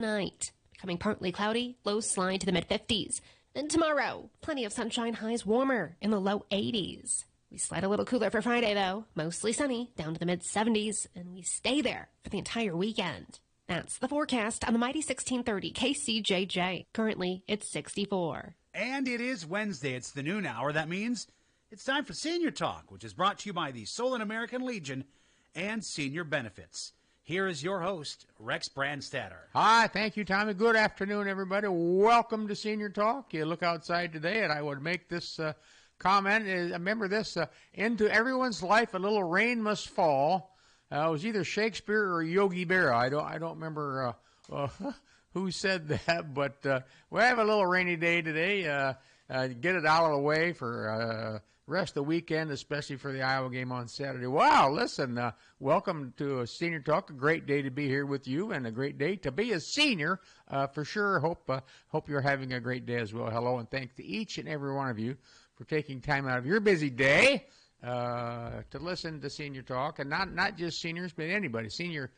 Night, becoming partly cloudy, lows slide to the mid-50s. Then tomorrow, plenty of sunshine, highs warmer in the low 80s. We slide a little cooler for Friday, though. Mostly sunny, down to the mid-70s, and we stay there for the entire weekend. That's the forecast on the mighty 1630 KCJJ. Currently, it's 64. And it is Wednesday. It's the noon hour. That means it's time for Senior Talk, which is brought to you by the Solon American Legion and Senior Benefits. Here is your host, Rex Brandstatter. Hi, thank you, Tommy. Good afternoon, everybody. Welcome to Senior Talk. You look outside today, and I would make this comment. Remember this, into everyone's life a little rain must fall. It was either Shakespeare or Yogi Berra. I don't remember who said that, but we have a little rainy day today. Get it out of the way for rest of the weekend, especially for the Iowa game on Saturday. Wow, listen, welcome to Senior Talk. A great day to be here with you, and a great day to be a senior for sure. Hope you're having a great day as well. Hello, and thanks to each and every one of you for taking time out of your busy day to listen to Senior Talk, and not just seniors, but anybody. Senior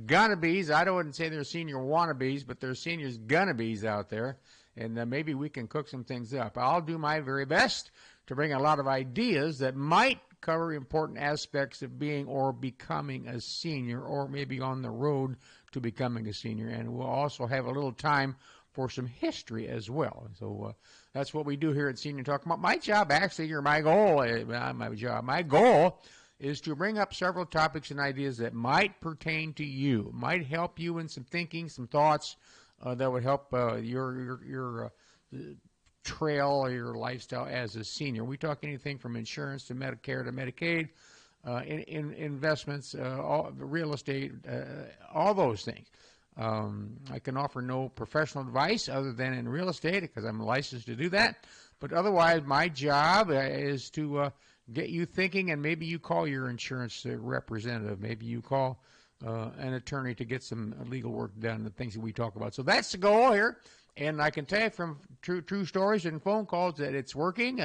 gonna-bees. I wouldn't say they're senior wannabes, but they're seniors gonna-bees out there, and maybe we can cook some things up. I'll do my very best to bring a lot of ideas that might cover important aspects of being or becoming a senior, or maybe on the road to becoming a senior. And we'll also have a little time for some history as well. So that's what we do here at Senior Talk. My job, actually, or my goal is to bring up several topics and ideas that might pertain to you, might help you in some thinking, some thoughts that would help your trail or your lifestyle as a senior. We talk anything from insurance to Medicare to Medicaid, investments, real estate, all those things. I can offer no professional advice other than in real estate because I'm licensed to do that. But otherwise, my job is to get you thinking, and maybe you call your insurance representative. Maybe you call an attorney to get some legal work done, the things that we talk about. So that's the goal here. And I can tell you from true stories and phone calls that it's working.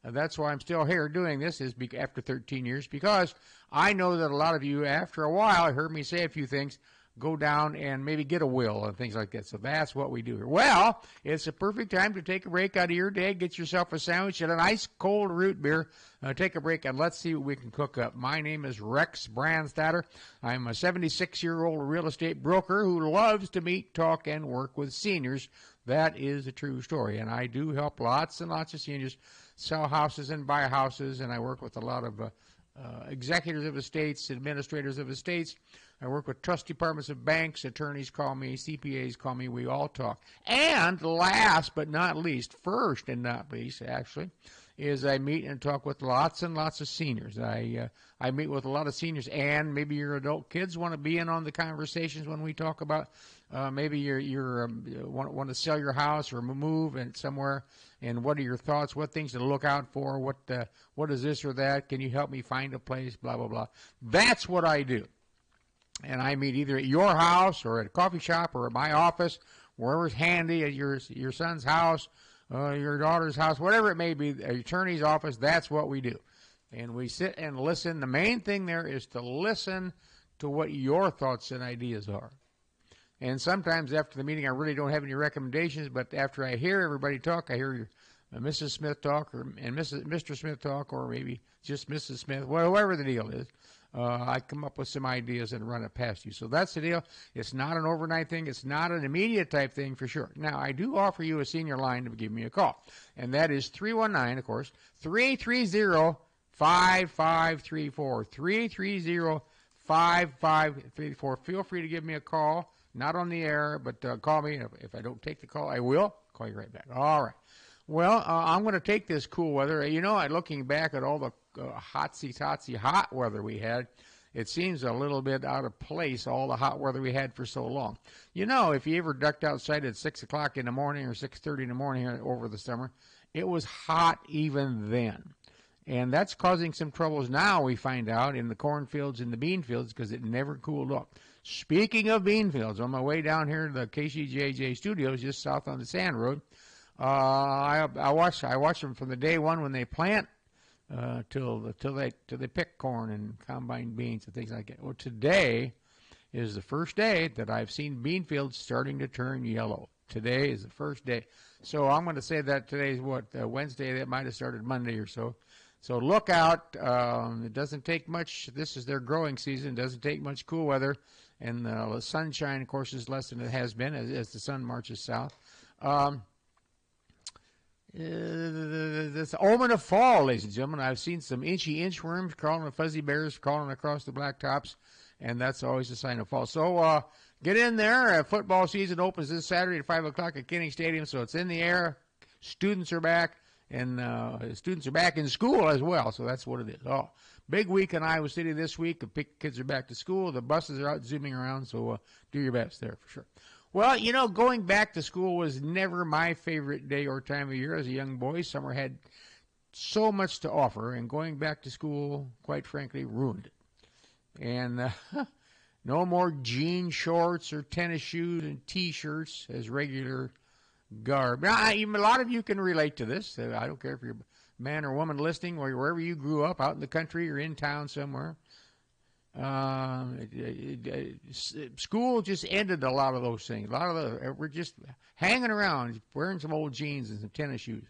That's why I'm still here doing this after 13 years, because I know that a lot of you, after a while, heard me say a few things, go down and maybe get a will and things like that. So that's what we do here. Well, it's a perfect time to take a break out of your day, get yourself a sandwich and a nice cold root beer. Take a break and let's see what we can cook up. My name is Rex Brandstatter. I'm a 76-year-old real estate broker who loves to meet, talk, and work with seniors. That is a true story. And I do help lots and lots of seniors sell houses and buy houses, and I work with a lot of executors of estates, administrators of estates. I work with trust departments of banks. Attorneys call me. CPAs call me. We all talk. And last but not least, first and not least, actually, is I meet and talk with lots and lots of seniors. I meet with a lot of seniors, and maybe your adult kids want to be in on the conversations when we talk about maybe you want to sell your house or move and somewhere, and what are your thoughts? What things to look out for? What is this or that? Can you help me find a place? Blah blah blah. That's what I do. And I meet either at your house or at a coffee shop or at my office, wherever's handy, at your son's house, your daughter's house, whatever it may be, the attorney's office. That's what we do. And we sit and listen. The main thing there is to listen to what your thoughts and ideas are. And sometimes after the meeting, I really don't have any recommendations, but after I hear everybody talk, I hear Mrs. Smith talk and Mr. Smith talk, or maybe just Mrs. Smith, whatever the deal is. I come up with some ideas and run it past you. So that's the deal. It's not an overnight thing. It's not an immediate type thing for sure. Now, I do offer you a senior line to give me a call, and that is 319, of course, 330-5534, 330-5534. Feel free to give me a call. Not on the air, but call me. If I don't take the call, I will call you right back. All right. Well, I'm going to take this cool weather. Looking back at all the hotsy-totsy hot weather we had, it seems a little bit out of place, all the hot weather we had for so long. If you ever ducked outside at 6 o'clock in the morning or 6:30 in the morning over the summer, it was hot even then. And that's causing some troubles now, we find out, in the cornfields and the bean fields, because it never cooled off. Speaking of bean fields, on my way down here to the KCJJ studios just south on the Sand Road, I watch them from the day one when they plant till they pick corn and combine beans and things like that. Well, today is the first day that I've seen bean fields starting to turn yellow. Today is the first day. So I'm going to say that today's Wednesday. That might have started Monday or so. So look out. It doesn't take much. This is their growing season. It doesn't take much cool weather. And the sunshine, of course, is less than it has been as the sun marches south. This omen of fall, ladies and gentlemen. I've seen some inchy inchworms crawling, and fuzzy bears crawling across the blacktops, and that's always a sign of fall. So get in there. Football season opens this Saturday at 5 o'clock at Kenny Stadium, so it's in the air. Students are back, and students are back in school as well, so that's what it is. Oh, big week in Iowa City this week. The kids are back to school. The buses are out zooming around, so do your best there for sure. Well, you know, going back to school was never my favorite day or time of year as a young boy. Summer had so much to offer, and going back to school, quite frankly, ruined it. And no more jean shorts or tennis shoes and T-shirts as regular garb. Now, a lot of you can relate to this. I don't care if you're a man or woman listening or wherever you grew up, out in the country or in town somewhere. School just ended a lot of those things. We're just hanging around, wearing some old jeans and some tennis shoes.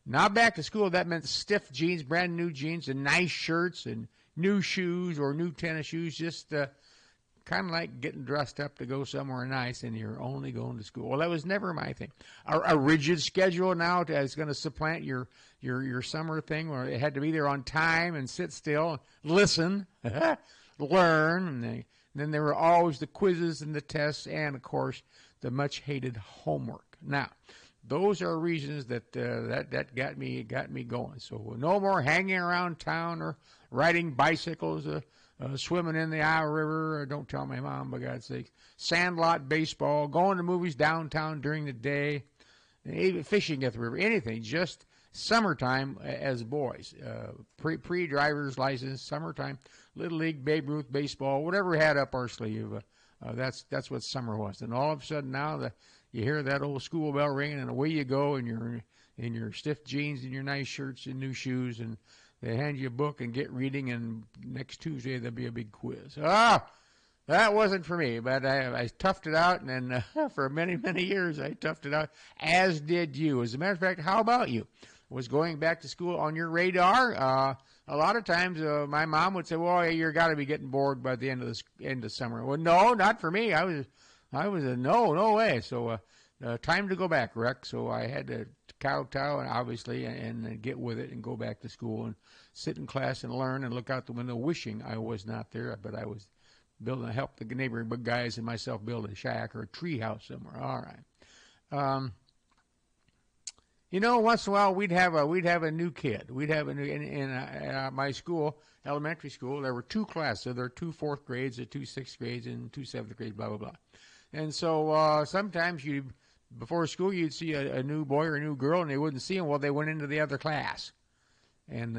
Now back to school, that meant stiff jeans, brand new jeans, and nice shirts and new shoes or new tennis shoes. Just kind of like getting dressed up to go somewhere nice, and you're only going to school. Well, that was never my thing. A rigid schedule now is going to supplant your summer thing, where it had to be there on time and sit still, listen. Learn, and then there were always the quizzes and the tests, and of course the much hated homework. Now, those are reasons that got me going. So no more hanging around town or riding bicycles, swimming in the Iowa River. Or don't tell my mom, for God's sake. Sandlot baseball, going to movies downtown during the day, even fishing at the river. Anything, just summertime as boys. Pre-driver's license, summertime. Little League, Babe Ruth, baseball, whatever we had up our sleeve, that's what summer was. And all of a sudden now you hear that old school bell ringing, and away you go in your stiff jeans and your nice shirts and new shoes, and they hand you a book and get reading, and next Tuesday there'll be a big quiz. That wasn't for me, but I toughed it out, and for many, many years I toughed it out, as did you. As a matter of fact, how about you? Was going back to school on your radar? A lot of times, my mom would say, "Well, you're got to be getting bored by the end of summer." Well, no, not for me. I was a no way. So, time to go back, Rex. So I had to kowtow, and obviously, and get with it and go back to school and sit in class and learn and look out the window, wishing I was not there, but I was help the neighboring guys and myself build a shack or a tree house somewhere. All right. You know, once in a while we'd have a new kid. We'd have a new in my school, elementary school. There were two classes. So there were two fourth grades, two 6th grades, and two 7th grades. Blah blah blah. And so sometimes before school you'd see a new boy or a new girl, and they wouldn't see them. Well, they went into the other class, and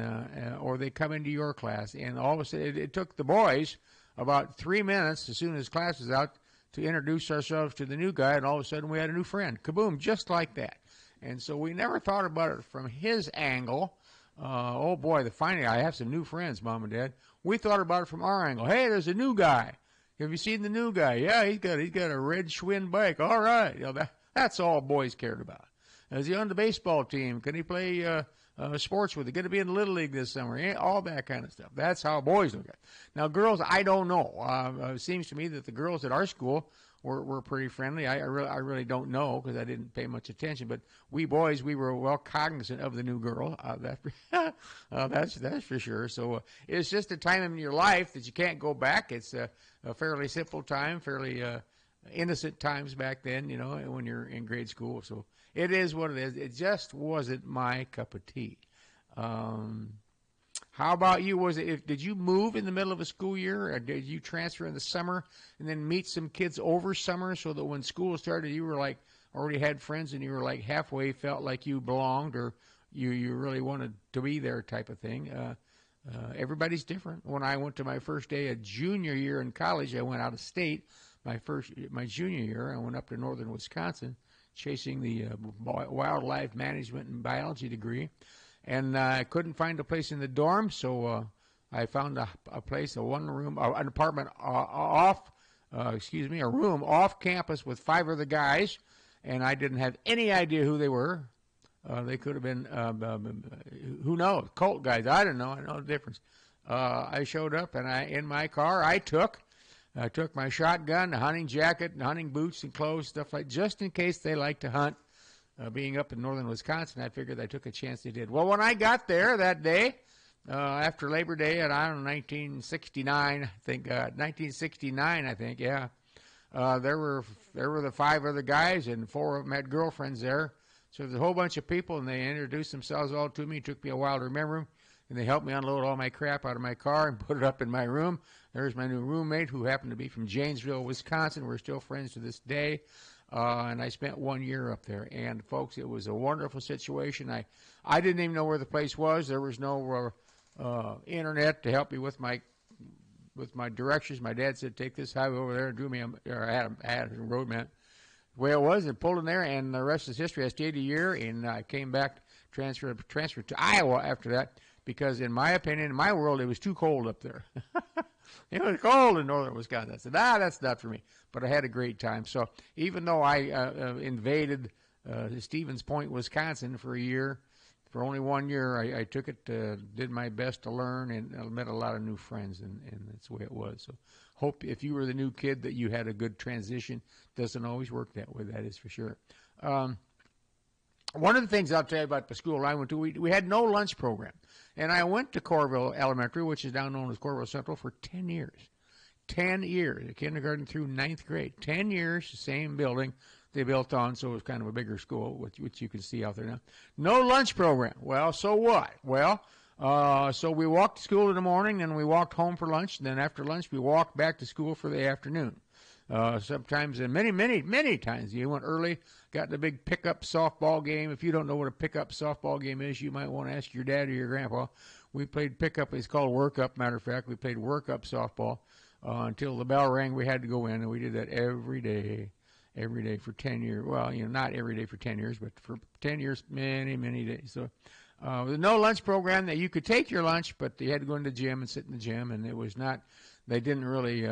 or they come into your class, and all of a sudden it took the boys about 3 minutes as soon as class was out to introduce ourselves to the new guy, and all of a sudden we had a new friend. Kaboom! Just like that. And so we never thought about it from his angle. Oh boy, finally I have some new friends, Mom and Dad. We thought about it from our angle. Hey, there's a new guy. Have you seen the new guy? Yeah, he's got a red Schwinn bike. All right, that's all boys cared about. Is he on the baseball team? Can he play sports with it? Going to be in the Little League this summer? All that kind of stuff. That's how boys look at it. Now, girls, I don't know. It seems to me that the girls at our school were pretty friendly. I really don't know because I didn't pay much attention. But we boys, we were well cognizant of the new girl. That's for sure. So it's just a time in your life that you can't go back. It's a fairly simple time, fairly innocent times back then, you know, when you're in grade school. So it is what it is. It just wasn't my cup of tea. How about you? Did you move in the middle of a school year, or did you transfer in the summer and then meet some kids over summer so that when school started you were like already had friends and you were like halfway felt like you belonged or you really wanted to be there type of thing? Everybody's different. When I went to my first day of junior year in college, I went out of state. My junior year, I went up to northern Wisconsin chasing the wildlife management and biology degree. And I couldn't find a place in the dorm, so I found a place, an apartment off a room off campus with 5 other guys, and I didn't have any idea who they were. They could have been, who knows, cult guys. I don't know. I know the difference. I showed up, and in my car, I took my shotgun, a hunting jacket, and hunting boots and clothes, stuff like, just in case they like to hunt. Being up in northern Wisconsin, I figured I took a chance they did. Well, when I got there that day, after Labor Day, at, I don't know, 1969, I think, yeah. There were the 5 other guys, and 4 of them had girlfriends there. So there's a whole bunch of people, and they introduced themselves all to me. It took me a while to remember them, and they helped me unload all my crap out of my car and put it up in my room. There's my new roommate, who happened to be from Janesville, Wisconsin. We're still friends to this day. And I spent 1 year up there. And, folks, it was a wonderful situation. I didn't even know where the place was. There was no internet to help me with my directions. My dad said, take this highway over there and drew me I had a road map. The way it was, and pulled in there, and the rest is history. I stayed a year, and I came back, transferred to Iowa after that, because in my opinion, in my world, it was too cold up there. It was cold in northern Wisconsin. I said, that's not for me. But I had a great time. So even though I invaded Stevens Point, Wisconsin for a year, for only 1 year, I took it, did my best to learn, and I met a lot of new friends, and that's the way it was. So hope if you were the new kid that you had a good transition. Doesn't always work that way, that is for sure. One of the things I'll tell you about the school I went to, we had no lunch program. And I went to Corville Elementary, which is now known as Corville Central, for 10 years. 10 years, kindergarten through 9th grade. 10 years, the same building they built on, so it was kind of a bigger school, which you can see out there now. No lunch program. Well, so what? Well, so we walked to school in the morning, and we walked home for lunch, and then after lunch we walked back to school for the afternoon. Sometimes, and many times, you went early, got the big pickup softball game. If you don't know what a pickup softball game is, you might want to ask your dad or your grandpa. We played pickup. It's called work-up, matter of fact. We played work-up softball until the bell rang. We had to go in, and we did that every day for 10 years. Well, not every day for 10 years, but for 10 years, many days. So there's no lunch program. That you could take your lunch, but you had to go into the gym and sit in the gym, and it was not. They didn't really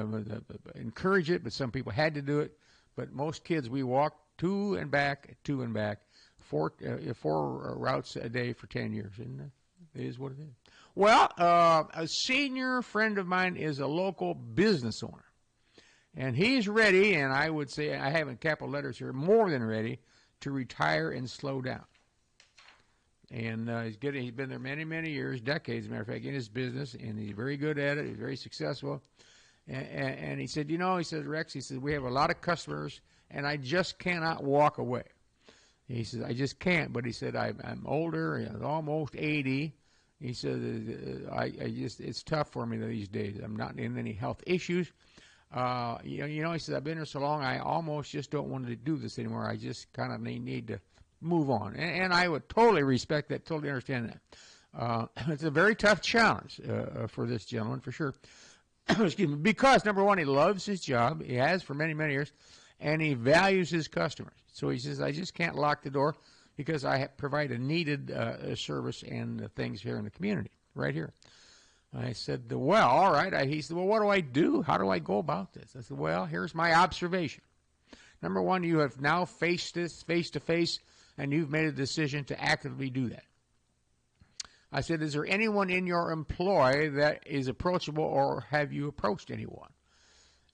encourage it, but some people had to do it. But most kids, we walked to and back, 4 routes a day for 10 years, and it is what it is. Well, a senior friend of mine is a local business owner, and he's ready, and I would say, I have in capital letters here, more than ready to retire and slow down. And he's been there many years, decades, as a matter of fact, in his business, and he's very good at it. He's very successful. And he said, he said, Rex, he said, we have a lot of customers, and I just cannot walk away. He said, I just can't. But he said, I'm older, almost 80. He said, it's tough for me these days. I'm not in any health issues. He said, I've been here so long, I almost just don't want to do this anymore. I just kind of need to move on. And I would totally respect that, totally understand that. It's a very tough challenge for this gentleman, for sure. Excuse me, because, number one, he loves his job. He has for many years, and he values his customers. So he says, I just can't lock the door because I provide a needed service and things here in the community, right here. I said, well, all right. He said, well, what do I do? How do I go about this? I said, well, here's my observation. Number one, you have now faced this face-to-face, and you've made a decision to actively do that. I said, is there anyone in your employ that is approachable, or have you approached anyone?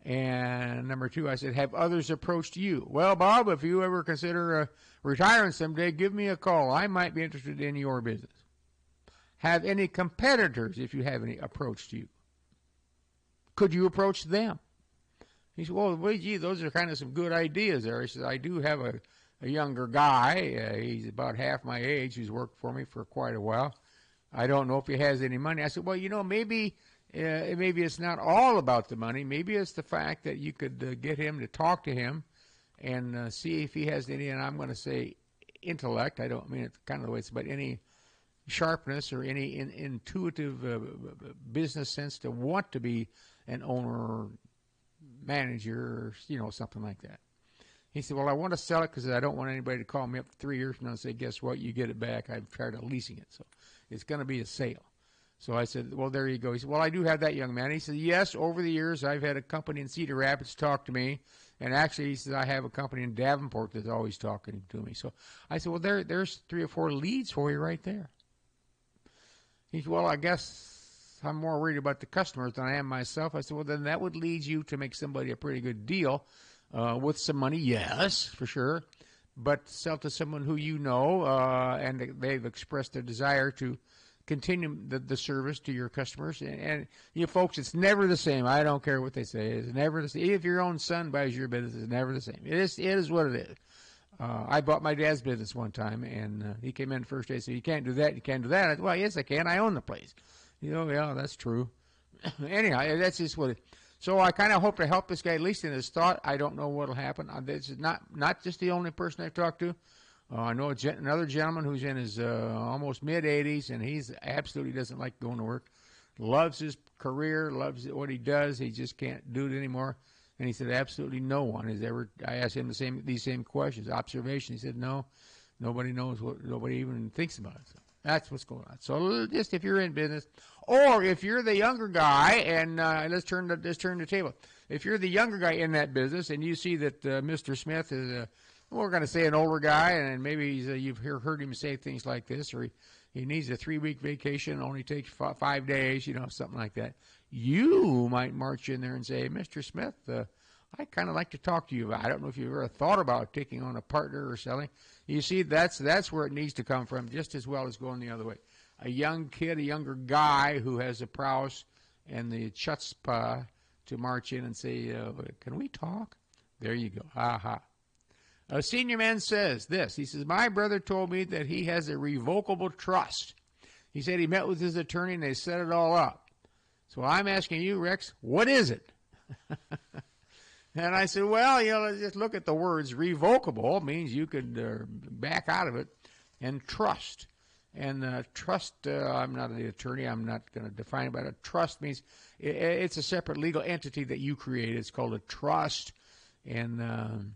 And number two, I said, have others approached you? Well, Bob, if you ever consider retiring someday, give me a call. I might be interested in your business. Have any competitors, if you have any, approached you? Could you approach them? He said, well, gee, those are kind of some good ideas there. He said, I do have a younger guy. He's about half my age, who's worked for me for quite a while. I don't know if he has any money. I said, well, maybe it's not all about the money. Maybe it's the fact that you could get him to talk to him and see if he has any, and I'm going to say intellect. I don't mean it kind of the way it's, but any sharpness or any intuitive business sense to want to be an owner or manager or, something like that. He said, well, I want to sell it because I don't want anybody to call me up 3 years from now and say, guess what, you get it back. I'm tired of leasing it. So it's going to be a sale. So I said, well, there you go. He said, well, I do have that, young man. He said, yes, over the years, I've had a company in Cedar Rapids talk to me. And actually, he says, I have a company in Davenport that's always talking to me. So I said, well, there's 3 or 4 leads for you right there. He said, well, I guess I'm more worried about the customers than I am myself. I said, well, then that would lead you to make somebody a pretty good deal with some money, yes, for sure. But sell to someone who you know, and they've expressed their desire to continue the service to your customers. And you folks, it's never the same. I don't care what they say. It's never the same. If your own son buys your business, it's never the same. It is what it is. I bought my dad's business one time, and he came in the first day and said, you can't do that, you can't do that. I said, well, yes, I can. I own the place. Yeah, that's true. Anyhow, that's just what it is. So I kind of hope to help this guy, at least in his thought. I don't know what will happen. This is not just the only person I've talked to. I know another gentleman who's in his almost mid-80s, and he's absolutely doesn't like going to work. Loves his career, loves what he does. He just can't do it anymore. And he said absolutely no one has ever. I asked him these same questions, observation. He said no, nobody knows what, nobody even thinks about it. So that's what's going on. So just if you're in business, or if you're the younger guy, and let's turn the table. If you're the younger guy in that business, and you see that Mr. Smith is we're going to say an older guy, and maybe you've heard him say things like this, or he needs a 3-week vacation, only takes 5 days, something like that. You might march in there and say, Mr. Smith, I kind of like to talk to you. I don't know if you've ever thought about taking on a partner or selling. You see, that's where it needs to come from, just as well as going the other way. A young kid, a younger guy who has the prowess and the chutzpah to march in and say, can we talk? There you go. Ha. A senior man says this. He says, my brother told me that he has a revocable trust. He said he met with his attorney and they set it all up. So I'm asking you, Rex, what is it? And I said, well, let's just look at the words. Revocable means you could back out of it, and trust. And trust, I'm not an attorney. I'm not going to define it, but a trust means it's a separate legal entity that you create. It's called a trust. And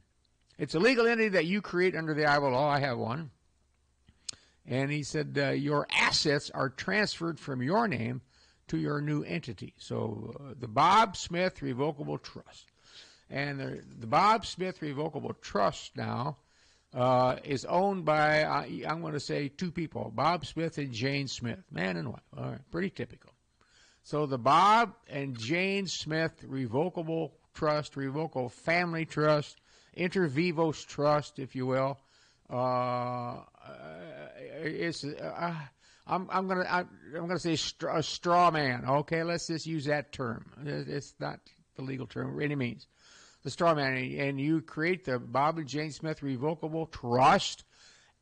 it's a legal entity that you create under the Iowa law. I have one. And he said your assets are transferred from your name to your new entity. So the Bob Smith Revocable Trust. And the Bob Smith Revocable Trust now is owned by, I'm going to say, 2 people, Bob Smith and Jane Smith, man and wife. All right, pretty typical. So the Bob and Jane Smith Revocable Trust, Revocable Family Trust, Inter Vivos Trust, if you will. I'm gonna say a straw man. Okay, let's just use that term. It's not the legal term by any means. The straw man, and you create the Bob and Jane Smith Revocable Trust,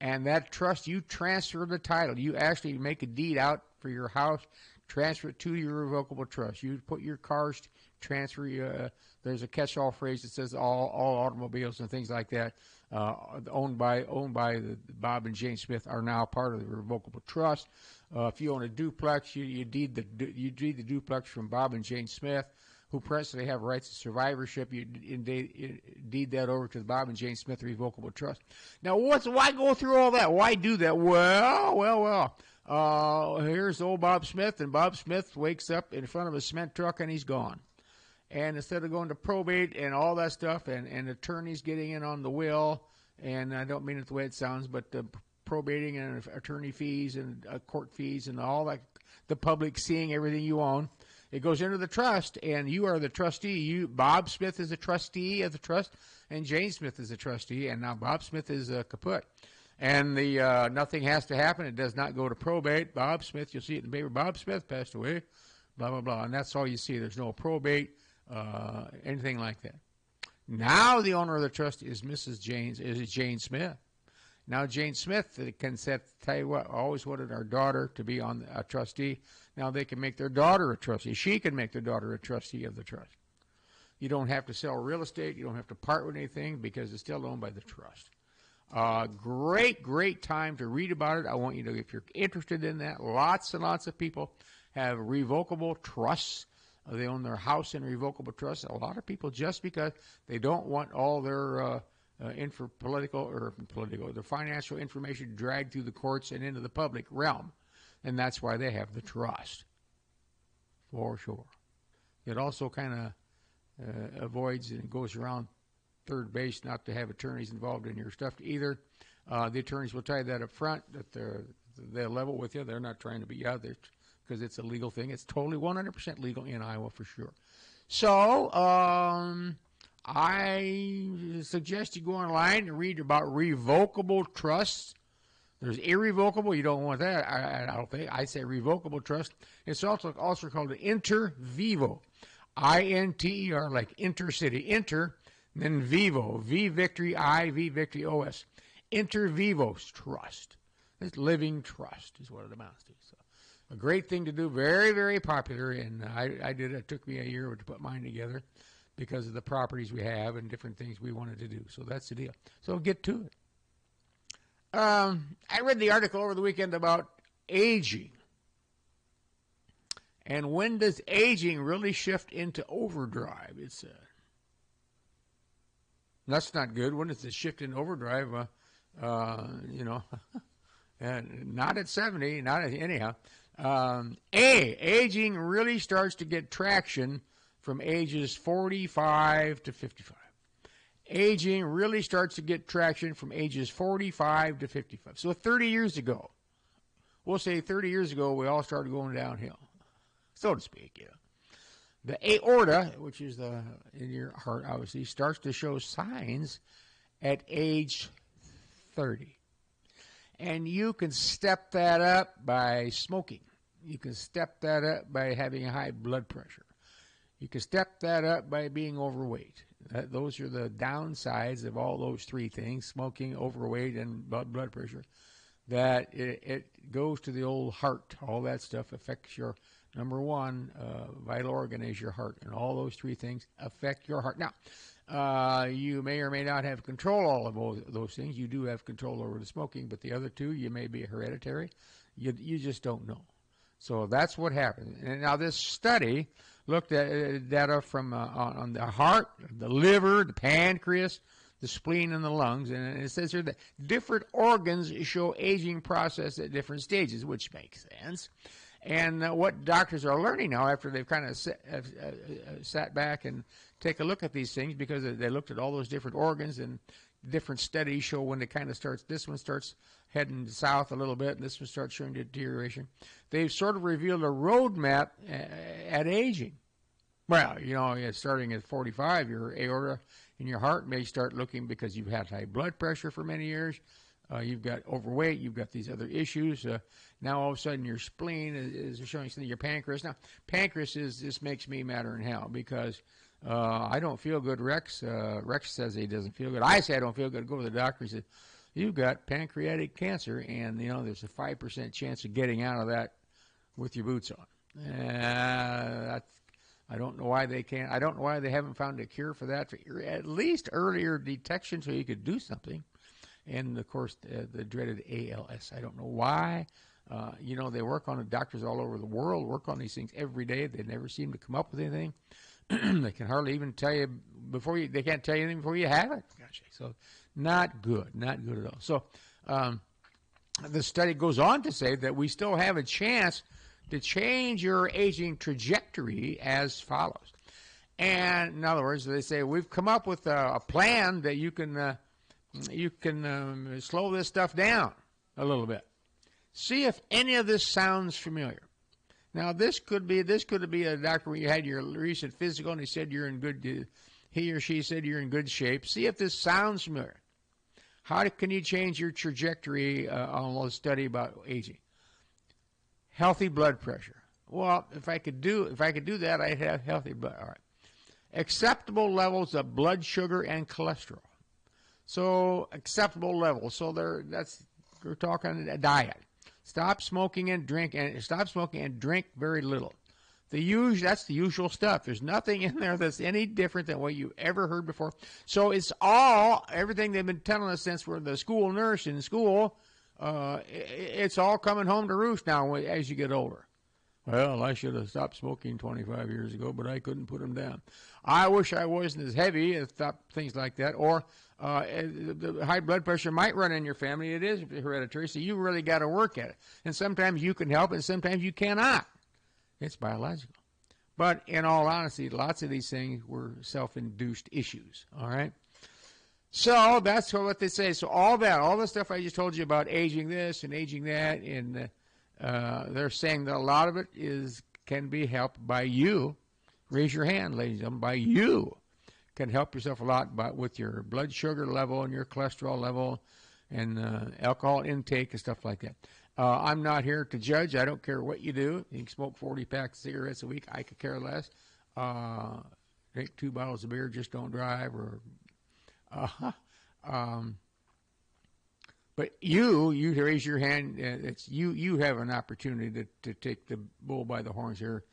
and that trust you transfer the title. You actually make a deed out for your house, transfer it to your revocable trust. You put your cars, transfer. There's a catch-all phrase that says all automobiles and things like that owned by the Bob and Jane Smith are now part of the revocable trust. If you own a duplex, you deed the duplex from Bob and Jane Smith, who presently have rights to survivorship. You deed that over to the Bob and Jane Smith Revocable Trust. Now, why go through all that? Why do that? Well. Here's old Bob Smith, and Bob Smith wakes up in front of a cement truck, and he's gone. And instead of going to probate and all that stuff, and attorneys getting in on the will, and I don't mean it the way it sounds, but probating and attorney fees and court fees and all that, the public seeing everything you own, it goes into the trust, and you are the trustee. Bob Smith is a trustee of the trust, and Jane Smith is a trustee, and now Bob Smith is kaput. And nothing has to happen. It does not go to probate. Bob Smith, you'll see it in the paper, Bob Smith passed away, blah, blah, blah. And that's all you see. There's no probate, anything like that. Now the owner of the trust is Jane Smith. Now Jane Smith can tell you what, always wanted our daughter to be on a trustee. Now they can make their daughter a trustee. She can make their daughter a trustee of the trust. You don't have to sell real estate. You don't have to part with anything because it's still owned by the trust. Great time to read about it. I want you to, if you're interested in that, lots and lots of people have revocable trusts. They own their house in revocable trusts. A lot of people, just because they don't want all their their financial information dragged through the courts and into the public realm, and that's why they have the trust. for sure. It also kind of avoids and goes around third base not to have attorneys involved in your stuff either. The attorneys will tell you that up front, that they're level with you. They're not trying to beat you out there because it's a legal thing. It's totally 100% legal in Iowa for sure. So I suggest you go online and read about revocable trusts. There's irrevocable. You don't want that. I don't think. I say revocable trust. It's also called an inter vivo. INTER, like intercity. Inter, then vivo. V victory, I, V victory, OS. Inter vivos trust. It's living trust is what it amounts to. So a great thing to do. Very, very popular. And I did it. It took me a year to put mine together because of the properties we have and different things we wanted to do. So that's the deal. So get to it. I read the article over the weekend about aging. And when does aging really shift into overdrive? It's that's not good. When does it shift into overdrive? And not at 70, not at, anyhow. Aging really starts to get traction from ages 45 to 55. Aging really starts to get traction from ages 45 to 55. So 30 years ago, we'll say 30 years ago, we all started going downhill, so to speak. Yeah. The aorta, which is in your heart, obviously, starts to show signs at age 30. And you can step that up by smoking. You can step that up by having high blood pressure. You can step that up by being overweight. Those are the downsides of all those three things, smoking, overweight, and blood pressure. That it goes to the old heart. All that stuff affects your, number one, vital organ is your heart. And all those three things affect your heart. Now, you may or may not have control all of those things. You do have control over the smoking, but the other two, you may be hereditary. You just don't know. So that's what happens. And now this study looked at data from on the heart, the liver, the pancreas, the spleen, and the lungs. And it says here that different organs show aging process at different stages, which makes sense. And what doctors are learning now after they've kind of sat back and take a look at these things, because they looked at all those different organs, and different studies show when it kind of starts, this one starts heading south a little bit, and this one starts showing deterioration. They've sort of revealed a roadmap at aging. Well, starting at 45, your aorta in your heart may start looking, because you've had high blood pressure for many years. You've got overweight. You've got these other issues. Now, all of a sudden, your spleen is showing something. Your pancreas. Now, pancreas this makes me madder than hell, because I don't feel good, Rex. Rex says he doesn't feel good. I say I don't feel good. Go to the doctor. He said, you've got pancreatic cancer, and, there's a 5% chance of getting out of that with your boots on. I don't know why they can't. I don't know why they haven't found a cure for that, for at least earlier detection, so you could do something. And, of course, the dreaded ALS. I don't know why. They work on it. Doctors all over the world work on these things every day. They never seem to come up with anything. They can hardly even tell you they can't tell you anything before you have it. Gotcha. So not good at all. So the study goes on to say that we still have a chance to change your aging trajectory as follows. And in other words, they say we've come up with a plan that you can slow this stuff down a little bit. See if any of this sounds familiar. Now, this could be a doctor when you had your recent physical and he said you're in good. He or she said you're in good shape. See if this sounds familiar. How can you change your trajectory on a study about aging? Healthy blood pressure. Well, if I could do that, I'd have healthy blood. All right. Acceptable levels of blood sugar and cholesterol. So acceptable levels. So we're talking a diet. Stop smoking and drink very little. That's the usual stuff. There's nothing in there that's any different than what you ever heard before. So it's everything they've been telling us since we're the school nurse in school. It's all coming home to roost now as you get older. Well, I should have stopped smoking 25 years ago, but I couldn't put them down. I wish I wasn't as heavy and stopped things like that. Or the high blood pressure might run in your family. It is hereditary, so you really got to work at it. And sometimes you can help, and sometimes you cannot. It's biological. But in all honesty, lots of these things were self-induced issues, all right? So that's what they say. So all the stuff I just told you about aging this and aging that, and they're saying that a lot of it can be helped by you. Raise your hand, ladies and gentlemen. By you can help yourself a lot with your blood sugar level and your cholesterol level and alcohol intake and stuff like that. I'm not here to judge. I don't care what you do. You can smoke 40 packs of cigarettes a week. I could care less. Drink 2 bottles of beer. Just don't drive. But you raise your hand. It's you have an opportunity to take the bull by the horns here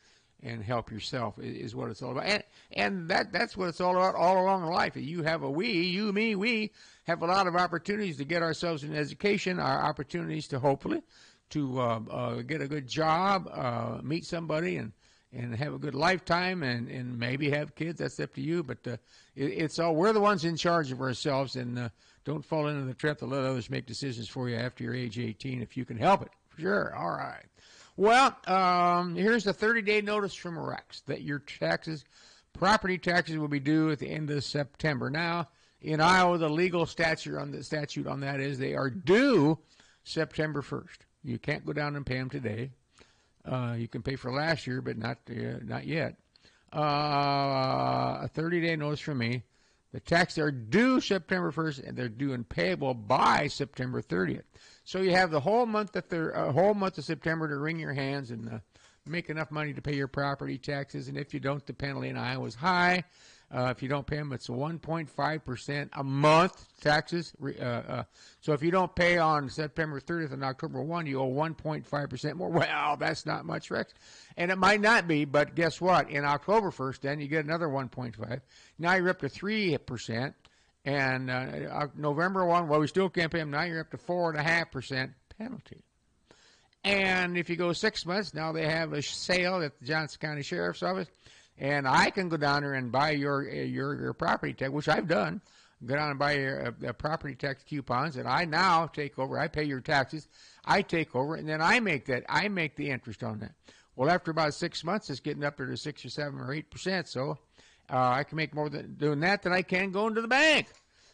and help yourself is what it's all about. And that's what it's all about all along life. You have we have a lot of opportunities to get ourselves an education, our opportunities to hopefully to get a good job, meet somebody and have a good lifetime and maybe have kids. That's up to you. But it's all, we're the ones in charge of ourselves, and don't fall into the trap to let others make decisions for you after you're age 18 if you can help it. Sure. All right. Well, here's the 30-day notice from Rex that your property taxes will be due at the end of September. Now, in Iowa, the legal statute on that is they are due September 1st. You can't go down and pay them today. You can pay for last year, but not yet. A 30-day notice from me. The taxes are due September 1st, and they're due and payable by September 30th. So you have the whole month of September to wring your hands and make enough money to pay your property taxes. And if you don't, the penalty in Iowa is high. If you don't pay them, it's 1.5% a month taxes. So if you don't pay on September 30th and October 1, you owe 1.5% more. Well, that's not much, Rex. And it might not be, but guess what? In October 1st, then you get another 1.5. Now you're up to 3%. And November 1, well, we still can't pay them. Now you're up to 4.5% penalty. And if you go 6 months, now they have a sale at the Johnson County Sheriff's Office. And I can go down there and buy your property tax, which I've done. Go down and buy your property tax coupons, and I now take over. I pay your taxes. I take over, and then I make the interest on that. Well, after about 6 months, it's getting up there to 6 or 7 or 8%. So I can make more than doing that than I can going to the bank.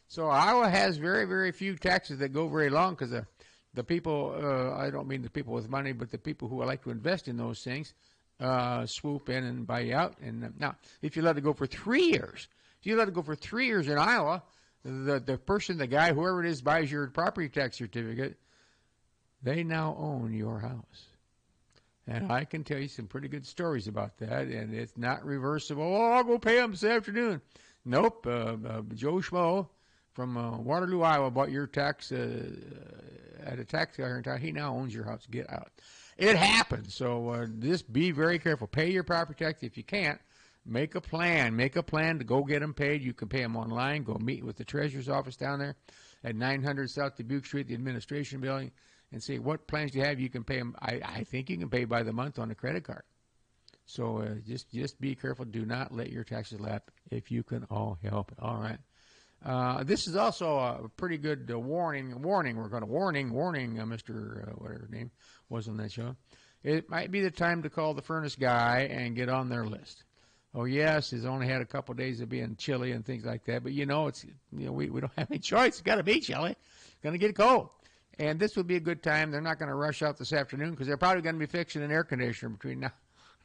So Iowa has very, very few taxes that go very long because the people, I don't mean the people with money, but the people who like to invest in those things, swoop in and buy you out. And now, if you let it go for 3 years, in Iowa, the person, the guy, whoever it is, buys your property tax certificate, they now own your house. And I can tell you some pretty good stories about that, and it's not reversible. Oh, I'll go pay them this afternoon. Nope. Joe Schmo from Waterloo, Iowa, bought your tax at a tax guy here in town. He now owns your house. Get out. It happens. So just be very careful. Pay your property tax. If you can't, make a plan. Make a plan to go get them paid. You can pay them online. Go meet with the treasurer's office down there at 900 South Dubuque Street, the administration building, and say what plans do you have. You can pay them. I think you can pay by the month on a credit card. So just be careful. Do not let your taxes lapse if you can all help it. All right. This is also a pretty good warning. We're going to warning, Mr. Whatever his name was on that show. It might be the time to call the furnace guy and get on their list. Oh yes, he's only had a couple of days of being chilly and things like that. But we don't have any choice. It's got to be chilly. It's going to get cold. And this would be a good time. They're not going to rush out this afternoon because they're probably going to be fixing an air conditioner between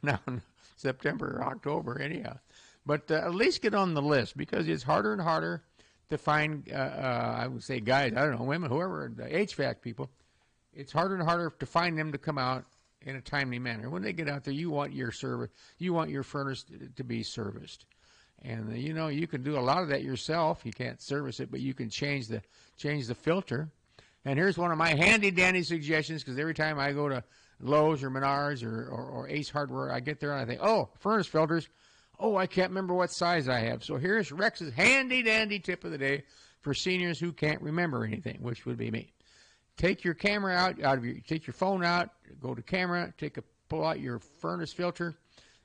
now and September or October anyhow. But at least get on the list because it's harder and harder to find, I would say guys, I don't know, women, whoever, the HVAC people, it's harder and harder to find them to come out in a timely manner. When they get out there, you want your furnace to be serviced. And, you can do a lot of that yourself. You can't service it, but you can change the filter. And here's one of my handy-dandy suggestions, because every time I go to Lowe's or Menards or Ace Hardware, I get there and I think, oh, furnace filters. Oh, I can't remember what size I have. So here's Rex's handy-dandy tip of the day for seniors who can't remember anything, which would be me. Take your camera take your phone out, go to camera, pull out your furnace filter.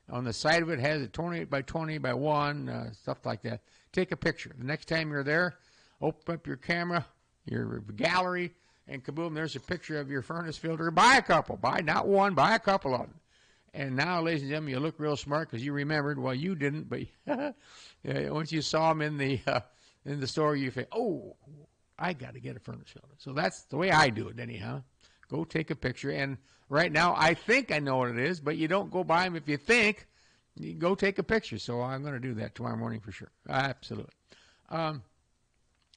On the side of it has a 28 by 20 by 1, stuff like that. Take a picture. The next time you're there, open up your camera, your gallery, and kaboom, there's a picture of your furnace filter. Buy a couple. Buy not one, buy a couple of them. And now, ladies and gentlemen, you look real smart because you remembered. Well, you didn't, but once you saw them in the store, you think, oh, I got to get a furnace filter. So that's the way I do it anyhow. Go take a picture. And right now, I think I know what it is, but you don't go buy them if you think. You go take a picture. So I'm going to do that tomorrow morning for sure. Absolutely.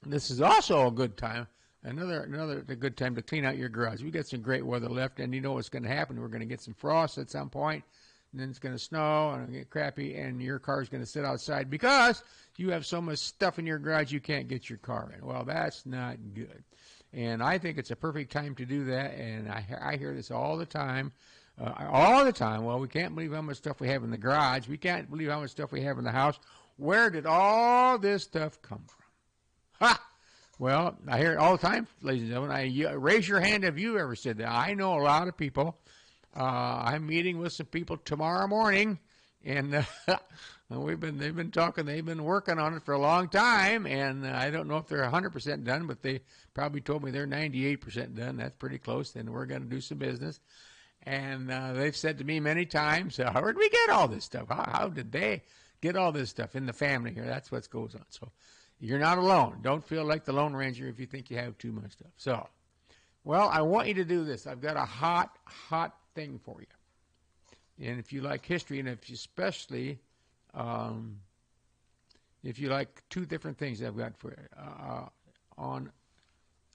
This is also a good time. Another good time to clean out your garage. We got some great weather left, and you know what's going to happen. We're going to get some frost at some point, and then it's going to snow, and it'll get crappy, and your car's going to sit outside because you have so much stuff in your garage you can't get your car in. Well, that's not good. And I think it's a perfect time to do that, and I hear this all the time. Well, we can't believe how much stuff we have in the garage. We can't believe how much stuff we have in the house. Where did all this stuff come from? Ha! Well, I hear it all the time, ladies and gentlemen. Raise your hand if you ever said that. I know a lot of people. I'm meeting with some people tomorrow morning, and they've been talking. They've been working on it for a long time, and I don't know if they're 100% done, but they probably told me they're 98% done. That's pretty close. And we're going to do some business. And they've said to me many times, "How did we get all this stuff? How did they get all this stuff in the family here?" That's what goes on. So. You're not alone. Don't feel like the Lone Ranger if you think you have too much stuff. So, well, I want you to do this. I've got a hot thing for you. And if you like history, and if you especially, if you like two different things I've got for you. On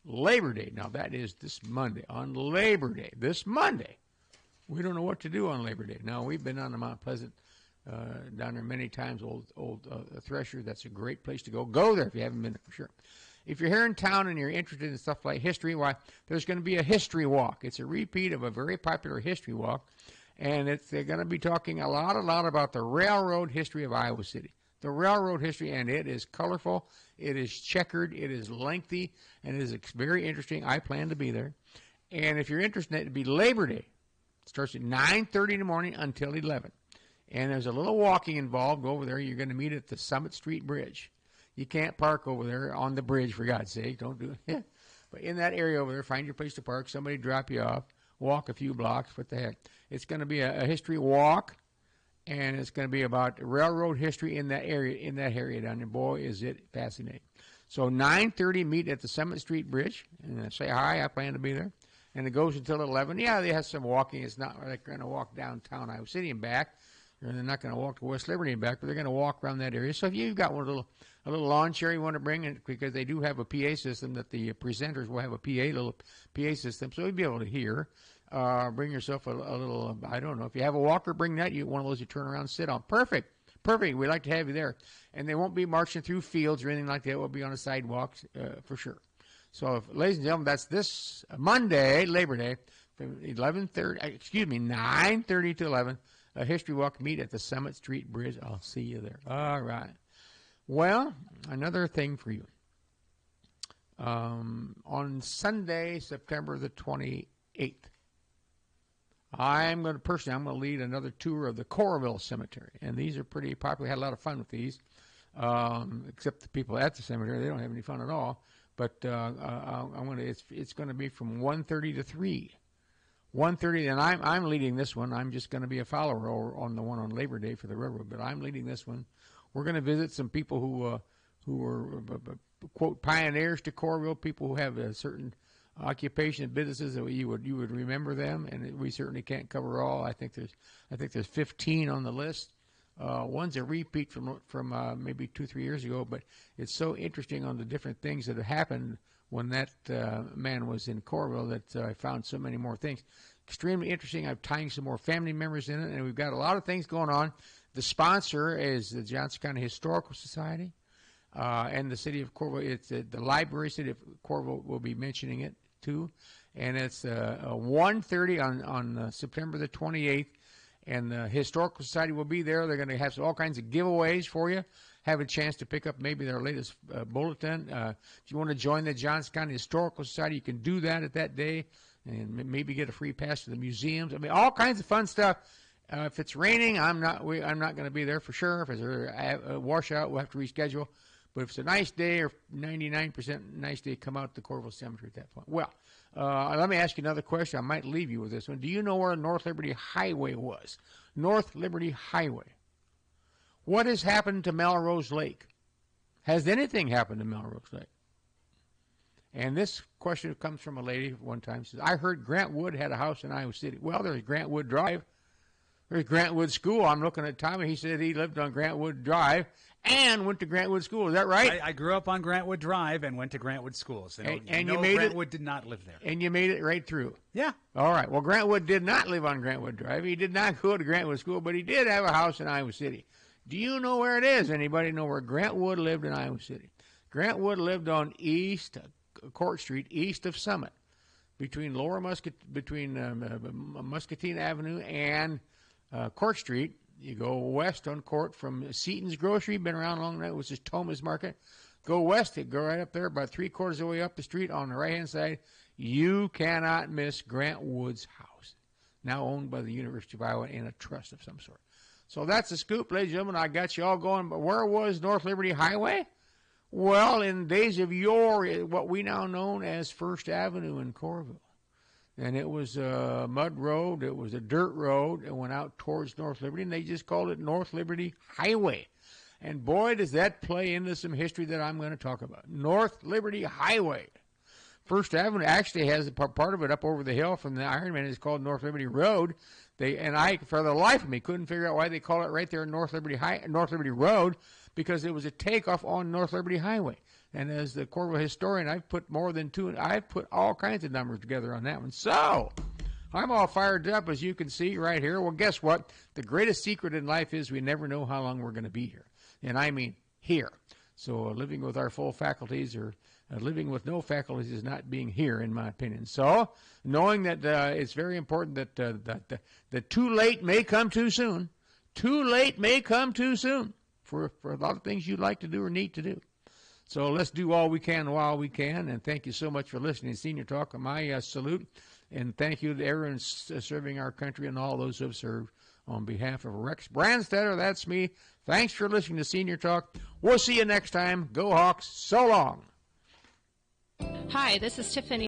Labor Day, now that is this Monday. On Labor Day, this Monday, we don't know what to do on Labor Day. Now, we've been on the Mount Pleasant down there many times, old Thresher. That's a great place to go. Go there if you haven't been there for sure. If you're here in town and you're interested in stuff like history, why, there's going to be a history walk. It's a repeat of a very popular history walk, and they're going to be talking a lot about the railroad history of Iowa City. The railroad history, and it is colorful, it is checkered, it is lengthy, and it is very interesting. I plan to be there. And if you're interested, it'll be Labor Day. It starts at 9:30 in the morning until 11. And there's a little walking involved over there. You're going to meet at the Summit Street Bridge. You can't park over there on the bridge, for God's sake. Don't do it. But in that area over there, find your place to park. Somebody drop you off. Walk a few blocks. What the heck? It's going to be a history walk, and it's going to be about railroad history in that area down there. Boy, is it fascinating. So 9:30, meet at the Summit Street Bridge, and say hi. I plan to be there. And it goes until 11. Yeah, they have some walking. It's not like they're going to walk downtown Iowa City and back. They're not going to walk to West Liberty and back, but they're going to walk around that area. So if you've got a little lawn chair you want to bring in, because they do have a PA system that the presenters will have a little PA system, so you'll be able to hear. Bring yourself a little, I don't know, if you have a walker, bring that. One of those you turn around and sit on. Perfect. We'd like to have you there. And they won't be marching through fields or anything like that. We'll be on a sidewalk for sure. So, ladies and gentlemen, that's this Monday, Labor Day, from 9:30 to 11. A history walk, meet at the Summit Street Bridge. I'll see you there. All right. Well, another thing for you. On Sunday, September the 28th, I'm going to lead another tour of the Coralville Cemetery. And these are pretty popular. I had a lot of fun with these, except the people at the cemetery. They don't have any fun at all. But it's going to be from 1:30 to 3. 1:30, and I'm leading this one. I'm just going to be a follower on the one on Labor Day for the railroad, but I'm leading this one. We're going to visit some people who were, quote, pioneers to Coralville, people who have a certain occupation and businesses that you would remember them, and we certainly can't cover all. I think there's 15 on the list. One's a repeat from maybe 2-3 years ago, but it's so interesting on the different things that have happened when that man was in Coralville that I found so many more things. Extremely interesting. I'm tying some more family members in it, and we've got a lot of things going on. The sponsor is the Johnson County Historical Society and the city of Coralville. It's the library. City of Coralville will be mentioning it too, and it's 1:30 on September the 28th. And the Historical Society will be there. They're going to have all kinds of giveaways for you. Have a chance to pick up maybe their latest bulletin. If you want to join the Johnson County Historical Society, you can do that at that day and maybe get a free pass to the museums. I mean, all kinds of fun stuff. If it's raining, I'm not going to be there for sure. If it's a washout, we'll have to reschedule. But if it's a nice day or 99% nice day, come out to Corville Cemetery at that point. Well, let me ask you another question. I might leave you with this one. Do you know where North Liberty Highway was? North Liberty Highway. What has happened to Melrose Lake? Has anything happened to Melrose Lake? And this question comes from a lady one time. She says, I heard Grant Wood had a house in Iowa City. Well, there's Grant Wood Drive. There's Grant Wood School. I'm looking at Tommy. He said he lived on Grant Wood Drive and went to Grant Wood School. Is that right? I grew up on Grant Wood Drive and went to Grant Wood School. So and you made Grant Wood did not live there. And you made it right through. Yeah. All right. Well, Grant Wood did not live on Grant Wood Drive. He did not go to Grant Wood School, but he did have a house in Iowa City. Do you know where it is? Anybody know where Grant Wood lived in Iowa City? Grant Wood lived on East Court Street, east of Summit, between Muscatine Avenue and Court Street. You go west on Court from Seaton's Grocery, been around long enough, which is Thomas Market. Go west, go right up there, about 3/4 of the way up the street on the right-hand side. You cannot miss Grant Wood's house, now owned by the University of Iowa in a trust of some sort. So that's the scoop, ladies and gentlemen. I got you all going. But where was North Liberty Highway? Well, in days of yore, what we now know as First Avenue in Corville. And it was a mud road. It was a dirt road. It went out towards North Liberty, and they just called it North Liberty Highway. And boy, does that play into some history that I'm going to talk about. North Liberty Highway. First Avenue actually has a part of it up over the hill from the Ironman. It's called North Liberty Road. I, for the life of me, couldn't figure out why they call it right there North Liberty Road, because it was a takeoff on North Liberty Highway. And as the Corville historian, I've put all kinds of numbers together on that one. So I'm all fired up, as you can see right here. Well, guess what? The greatest secret in life is we never know how long we're going to be here. And I mean here. So living with our full faculties or living with no faculties is not being here, in my opinion. So knowing that it's very important that too late may come too soon. Too late may come too soon for a lot of things you'd like to do or need to do. So let's do all we can while we can. And thank you so much for listening to Senior Talk. My salute. And thank you to everyone serving our country and all those who have served. On behalf of Rex Brandstatter, that's me. Thanks for listening to Senior Talk. We'll see you next time. Go Hawks. So long. Hi, this is Tiffany.